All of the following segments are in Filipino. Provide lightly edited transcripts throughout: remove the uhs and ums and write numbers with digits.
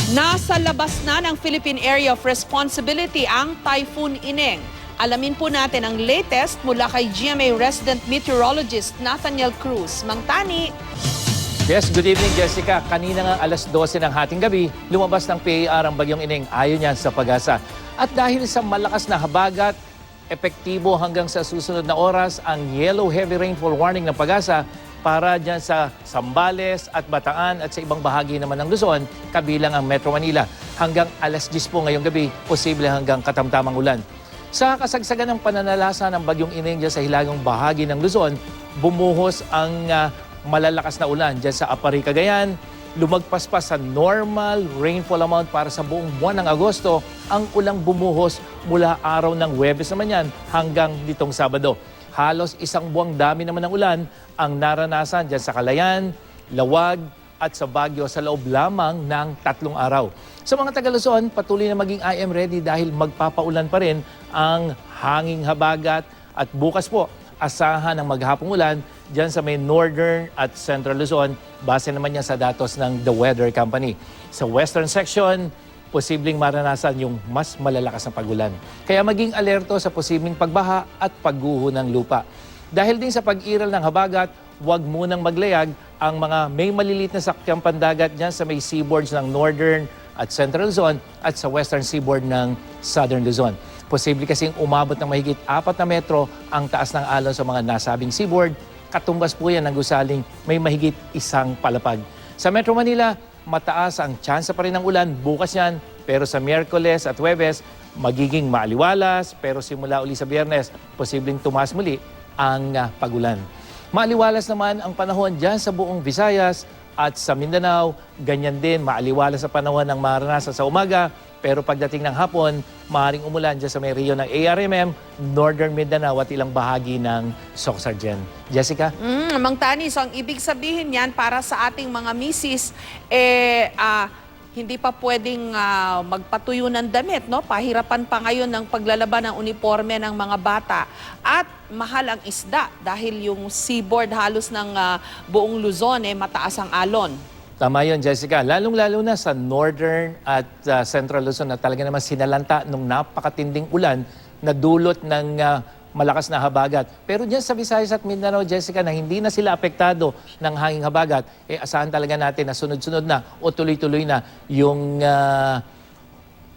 Nasa labas na ng Philippine Area of Responsibility ang Typhoon Ineng. Alamin po natin ang latest mula kay GMA resident meteorologist Nathaniel Cruz. Mang Tani. Yes, good evening Jessica. Kanina nga alas 12 ng hating gabi, lumabas ng PAR ang bagyong Ineng ayon yan sa Pag-asa. At dahil sa malakas na habagat, epektibo hanggang sa susunod na oras ang yellow heavy rainfall warning ng Pag-asa para dyan sa Zambales at Bataan at sa ibang bahagi naman ng Luzon, kabilang ang Metro Manila. Hanggang alas 10 po ngayong gabi, posible hanggang katamtamang ulan. Sa kasagsagan ng pananalasa ng bagyong Ineng dyan sa hilagang bahagi ng Luzon, bumuhos ang malalakas na ulan dyan sa Apari, Cagayan. Lumagpas pa sa normal rainfall amount para sa buong buwan ng Agosto, ang ulang bumuhos mula araw ng Huwebes naman yan hanggang nitong Sabado. Halos isang buwang dami naman ng ulan ang naranasan dyan sa Calayan, Lawag at sa Baguio sa loob lamang ng 3 araw. Sa mga taga-Luzon, patuloy na maging I am ready dahil magpapaulan pa rin ang hanging habagat at bukas po asahan ng maghapong ulan dyan sa may Northern at Central Luzon, base naman yan sa datos ng The Weather Company. Sa Western section, posibleng maranasan yung mas malalakas na pagulan. Kaya maging alerto sa posibleng pagbaha at pagguho ng lupa. Dahil din sa pag-iral ng habagat, huwag munang maglayag ang mga may malilit na sakyang pandagat dyan sa may seaboards ng Northern at Central Luzon at sa Western seaboard ng Southern Luzon. Posible kasing umabot ng mahigit 4 na metro ang taas ng alon sa mga nasabing seaboard. Katumbas po yan ng gusaling may mahigit 1 palapag. Sa Metro Manila, mataas ang tsansa pa rin ng ulan bukas yan, pero sa Miyerkules at Huwebes, magiging maaliwalas, pero simula uli sa Biyernes, posibleng tumaas muli ang pagulan. Maaliwalas naman ang panahon dyan sa buong Visayas at sa Mindanao, ganyan din maaliwalas sa panahon ng maranasan sa umaga, pero pagdating ng hapon, maaaring umulan dyan sa may riyo ng ARMM, Northern Mindanao at ilang bahagi ng Soxargen. Jessica? Mang Tani, so ang ibig sabihin yan para sa ating mga misis, hindi pa pwedeng magpatuyo ng damit, no? Pahirapan pa ngayon ng paglalaban ng uniforme ng mga bata. At mahal ang isda dahil yung seaboard halos ng buong Luzon, mataas ang alon. Tama yun, Jessica. Lalong-lalo na sa Northern at Central Luzon na talaga naman sinalanta nung napakatinding ulan na dulot ng malakas na habagat. Pero dyan sa Visayas at Mindanao, Jessica, na hindi na sila apektado ng hanging habagat, asahan talaga natin na sunod-sunod na o tuloy-tuloy na yung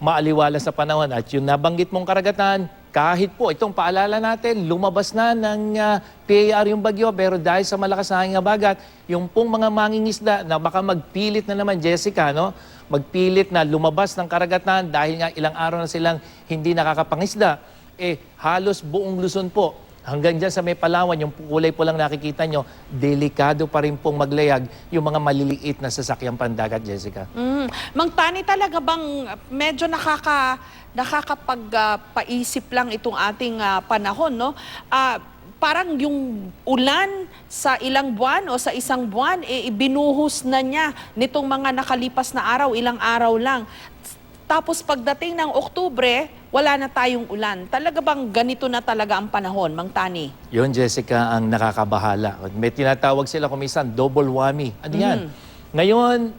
maaliwalas sa panahon. At yung nabanggit mong karagatan, kahit po itong paalala natin, lumabas na ng PAR yung bagyo, pero dahil sa malakas na hanging habagat, yung pong mga mangingisda na baka magpilit na naman, Jessica, no? Magpilit na lumabas ng karagatan dahil nga ilang araw na silang hindi nakakapangisda, halos buong Luzon po, hanggang dyan sa may Palawan, yung kulay po lang nakikita nyo, delikado pa rin pong maglayag yung mga maliliit na sasakyang pandagat, Jessica. Mang Tani, talaga bang medyo nakakapagpaisip lang itong ating panahon, no? Parang yung ulan sa ilang buwan o sa isang buwan, ibinuhos na niya nitong mga nakalipas na araw, ilang araw lang. Tapos pagdating ng Oktubre, wala na tayong ulan. Talaga bang ganito na talaga ang panahon, Mang Tani? Yun, Jessica, ang nakakabahala. May tinatawag sila kumisan, double whammy. Ano yan? Ngayon,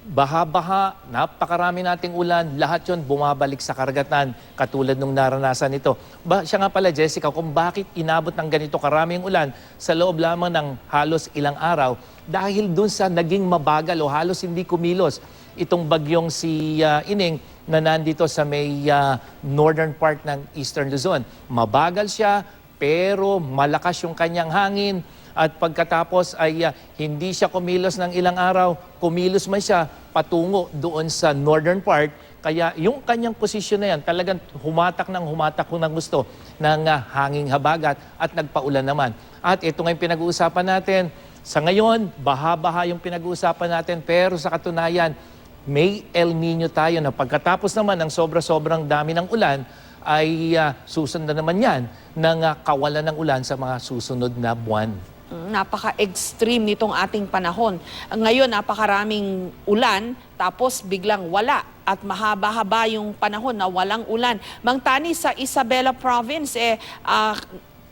baha-baha, napakarami nating ulan, lahat yun bumabalik sa karagatan, katulad nung naranasan ito. Siya nga pala, Jessica, kung bakit inabot ng ganito karaming ulan sa loob lamang ng halos ilang araw, dahil dun sa naging mabagal o halos hindi kumilos itong bagyong si Ineng na nandito sa may northern part ng Eastern Luzon. Mabagal siya, pero malakas yung kanyang hangin. At pagkatapos ay hindi siya kumilos ng ilang araw, kumilos man siya patungo doon sa northern part. Kaya yung kanyang posisyon na yan, talagang humatak kung ng gusto ng hanging habagat at nagpaulan naman. At ito nga yung pinag-uusapan natin. Sa ngayon, baha-baha yung pinag-uusapan natin, pero sa katunayan, may El Nino tayo na pagkatapos naman ng sobra-sobrang dami ng ulan, ay susundan naman yan ng kawalan ng ulan sa mga susunod na buwan. Napaka-extreme nitong ating panahon. Ngayon, napakaraming ulan, tapos biglang wala. At mahaba-haba yung panahon na walang ulan. Mang Tani, sa Isabela Province,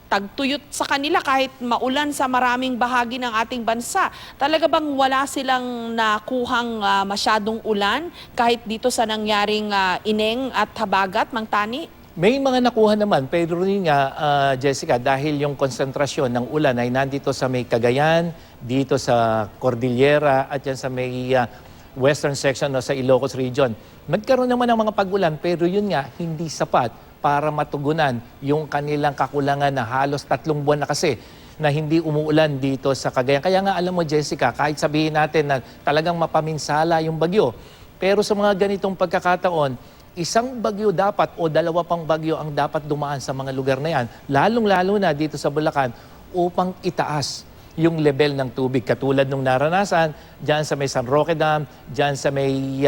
tagtuyot sa kanila kahit maulan sa maraming bahagi ng ating bansa. Talaga bang wala silang nakuhang masyadong ulan kahit dito sa nangyaring ineng at habagat, Mang Tani? May mga nakuha naman, pero rin nga, Jessica, dahil yung konsentrasyon ng ulan ay nandito sa may Cagayan, dito sa Cordillera, at yan sa may western section o sa Ilocos region. Nagkaroon naman ng mga pag-ulan, pero yun nga, hindi sapat para matugunan yung kanilang kakulangan na halos 3 buwan na kasi na hindi umuulan dito sa Cagayan. Kaya nga alam mo, Jessica, kahit sabihin natin na talagang mapaminsala yung bagyo, pero sa mga ganitong pagkakataon, isang bagyo dapat o 2 pang bagyo ang dapat dumaan sa mga lugar na yan, lalong-lalo na dito sa Bulacan, upang itaas yung level ng tubig. Katulad nung naranasan, dyan sa may San Roque Dam, dyan sa may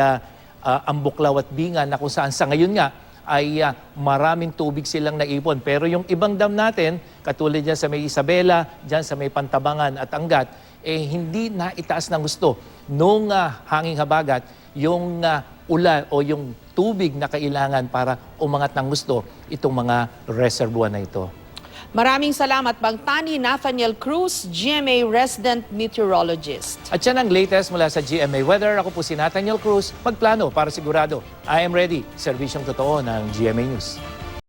Ambuklaw at Bingan, na kung saan sa ngayon nga, ay maraming tubig silang naipon. Pero yung ibang dam natin, katulad dyan sa may Isabela, dyan sa may Pantabangan at Angat, hindi na itaas ng gusto nung hanging habagat yung ulan o yung tubig na kailangan para umangat ng gusto itong mga reservoir na ito. Maraming salamat, Mang Tani Nathaniel Cruz, GMA Resident Meteorologist. At yan ang latest mula sa GMA Weather. Ako po si Nathaniel Cruz, magplano para sigurado. I am ready. Serbisyong totoo ng GMA News.